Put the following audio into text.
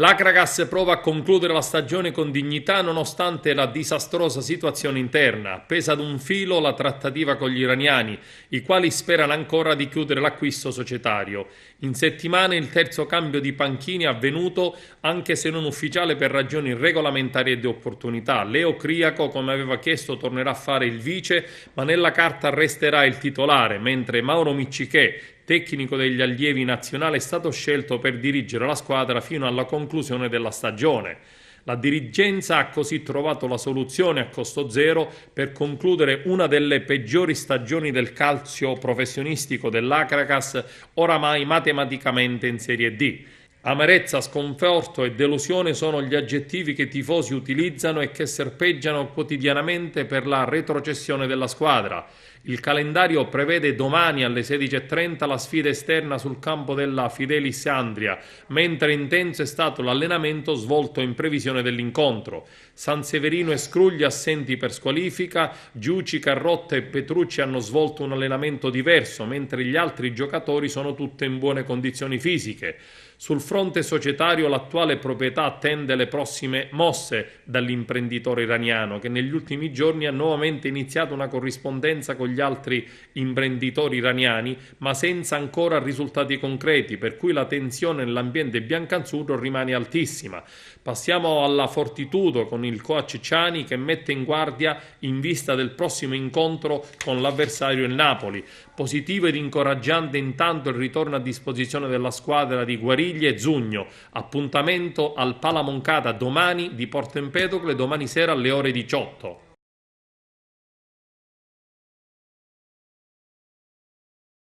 L'Akragas prova a concludere la stagione con dignità nonostante la disastrosa situazione interna. Appesa ad un filo la trattativa con gli iraniani, i quali sperano ancora di chiudere l'acquisto societario. In settimana il terzo cambio di panchini è avvenuto, anche se non ufficiale per ragioni regolamentari e di opportunità. Leo Criaco, come aveva chiesto, tornerà a fare il vice, ma nella carta resterà il titolare, mentre Mauro Miccichè, tecnico degli allievi nazionale, è stato scelto per dirigere la squadra fino alla conclusione della stagione. La dirigenza ha così trovato la soluzione a costo zero per concludere una delle peggiori stagioni del calcio professionistico dell'Akragas, oramai matematicamente in Serie D. Amarezza, sconforto e delusione sono gli aggettivi che i tifosi utilizzano e che serpeggiano quotidianamente per la retrocessione della squadra. Il calendario prevede domani alle 16:30 la sfida esterna sul campo della Fidelis Andria, mentre intenso è stato l'allenamento svolto in previsione dell'incontro. Sanseverino e Scrugli assenti per squalifica, Giuci, Carrotta e Petrucci hanno svolto un allenamento diverso, mentre gli altri giocatori sono tutti in buone condizioni fisiche. Sul fronte societario l'attuale proprietà attende le prossime mosse dall'imprenditore iraniano, che negli ultimi giorni ha nuovamente iniziato una corrispondenza con gli altri imprenditori iraniani, ma senza ancora risultati concreti, per cui la tensione nell'ambiente biancazzurro rimane altissima. Passiamo alla Fortitudo con il coach Ciani, che mette in guardia in vista del prossimo incontro con l'avversario il Napoli. Positivo ed incoraggiante intanto il ritorno a disposizione della squadra di Guariglia e Zugno. Appuntamento al Pala Moncada domani di Porto Empedocle, domani sera alle ore 18.